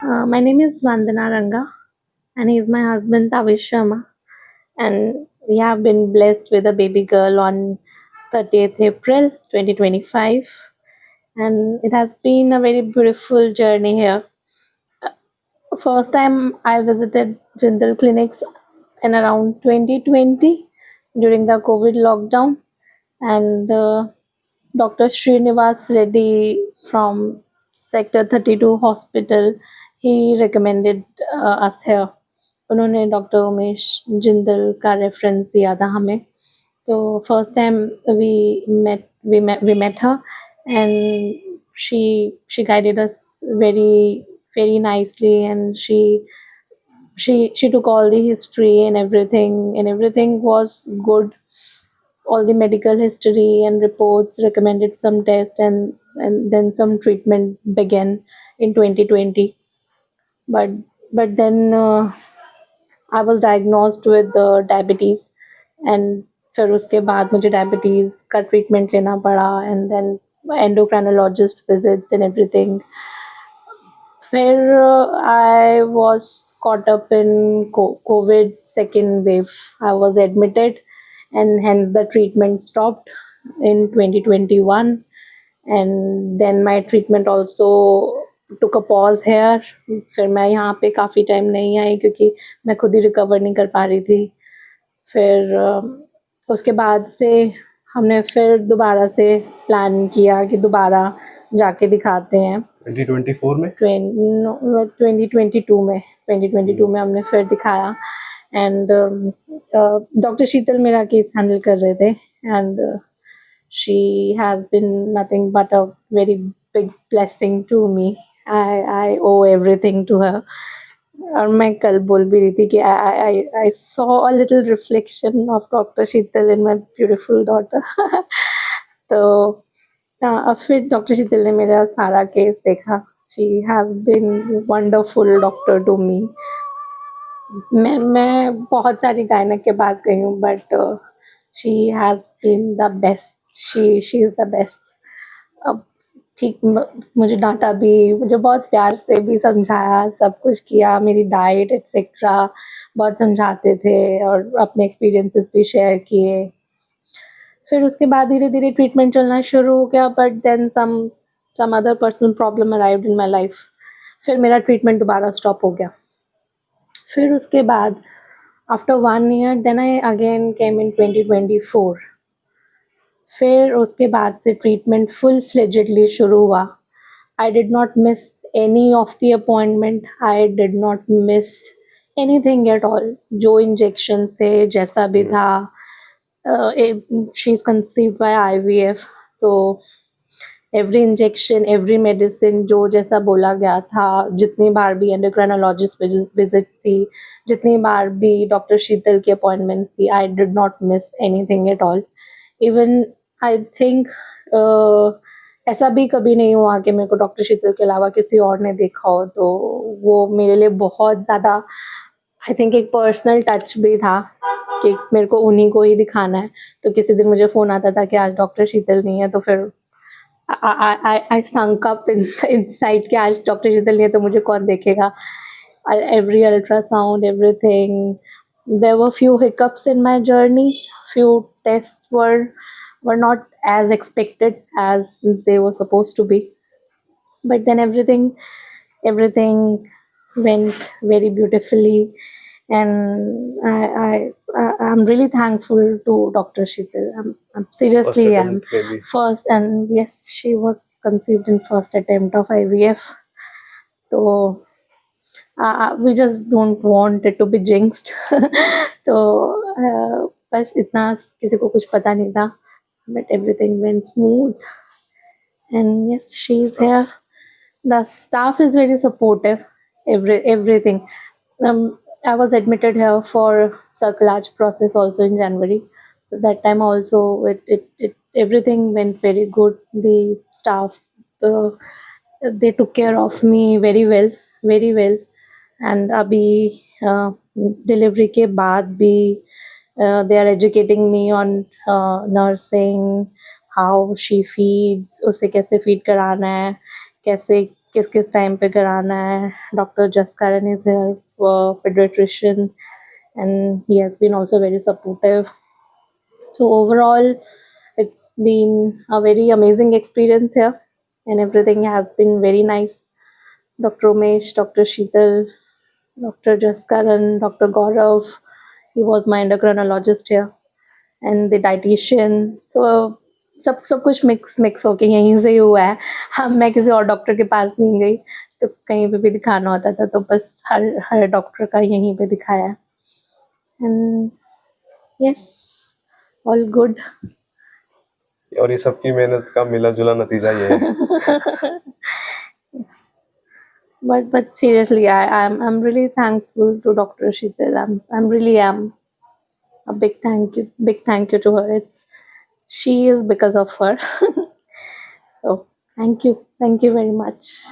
My name is Vandana Ranga, and he's my husband Tavish Sharma. And we have been blessed with a baby girl on 30th April 2025. And it has been a very beautiful journey here. First time I visited Jindal clinics in around 2020 during the COVID lockdown, and Dr. Srinivas Reddy from Sector 32 Hospital, he recommended us here. उन्होंने doctor Umesh Jindal का reference दिया था हमें. तो first time we met her, and she guided us very nicely, and she took all the history and everything was good. All the medical history and reports, recommended some tests, and then some treatment began in 2020. But then I was diagnosed with diabetes, and फिर उसके बाद मुझे diabetes का treatment लेना पड़ा, and then endocrinologist visits and everything. फिर I was caught up in COVID second wave. I was admitted, and hence the treatment stopped in 2021, and then my treatment also took a pause here. फिर मैं यहाँ पे काफ़ी time नहीं आई क्योंकि मैं खुद ही रिकवर नहीं कर पा रही थी. फिर उसके बाद से हमने फिर दोबारा से प्लान किया कि दोबारा जाके दिखाते हैं. 2024 में 2022 में हमने फिर दिखाया, एंड डॉक्टर शीतल मेरा केस हैंडल कर रहे थे, and she has been nothing but a very big blessing to me. I owe everything to her. और मैं कल बोल भी रही थी कि I saw a little reflection of Dr. Sheetal in my beautiful daughter. तो अब फिर डॉक्टर शीतल ने मेरा सारा केस देखा. She has been wonderful doctor to me. मैं बहुत सारी गायनक के पास गई हूँ, but she has been the best. she is the best. अब ठीक मुझे डांटा भी, मुझे बहुत प्यार से भी समझाया, सब कुछ किया, मेरी डाइट एक्सेट्रा बहुत समझाते थे और अपने एक्सपीरियंसेस भी शेयर किए. फिर उसके बाद धीरे धीरे ट्रीटमेंट चलना शुरू हो गया, but then some other personal problem arrived in my life. फिर मेरा ट्रीटमेंट दोबारा स्टॉप हो गया. फिर उसके बाद after 1 year then I again came in 2024. फिर उसके बाद से ट्रीटमेंट फुल फ्लेजेडली शुरू हुआ. I did not miss any of the appointment. I did not miss anything at all. जो इंजेक्शंस थे, जैसा भी था. She is conceived bye IVF, तो एवरी इंजेक्शन, एवरी मेडिसिन जो जैसा बोला गया था, जितनी बार भी एंडोक्राइनोलॉजिस्ट विजिट्स थी, जितनी बार भी डॉक्टर शीतल की अपॉइंटमेंट्स थी, I did not miss anything at all. Even I think ऐसा भी कभी नहीं हुआ कि मेरे को डॉक्टर शीतल के अलावा किसी और ने देखा हो. तो वो मेरे लिए बहुत ज़्यादा, आई थिंक एक पर्सनल टच भी था कि मेरे को उन्हीं को ही दिखाना है. तो किसी दिन मुझे फ़ोन आता था कि आज डॉक्टर शीतल नहीं है, तो फिर I sunk up inside कि आज डॉक्टर शीतल नहीं है तो मुझे कौन देखेगा. Every ultrasound, everything. There were few hiccups in my journey. Few tests were not as expected as they were supposed to be. But then everything went very beautifully, and I'm really thankful to Dr. Sheetal. I'm seriously first am. attempt baby. First, and yes, she was conceived in first attempt of IVF. So we just don't want it to be jinxed. तो बस इतना, किसी को कुछ पता नहीं था, but everything went smooth, and yes, she is here. The staff is very supportive. Everything. I was admitted here for cerclage process also in January. So that time also it everything went very good. The staff, they took care of me very well, very well. And अभी delivery के बाद भी they are educating me on nursing, how she feeds, उसे कैसे feed कराना है, कैसे किस किस टाइम पे कराना है. Dr. Jaskaran is here, pediatrician, and he has been also very supportive. So overall, it's been a very amazing experience here, and everything has been very nice. Dr. Umesh, Dr. Sheetal, Dr. Jaskaran, Dr. Gaurav, he was my endocrinologist here, and the dietitian. So सब कुछ mix होके यहीं से ही हुआ है. हम मैं किसी और डॉक्टर के पास नहीं गई, तो कहीं पे भी दिखाना होता था तो बस हर डॉक्टर का यहीं पे दिखाया. And yes, all good. और ये सबकी मेहनत का मिला जुला नतीजा ये है. Yes. But seriously, I'm really thankful to Dr. Sheetal. I'm really am a big thank you to her. She is because of her. So thank you very much.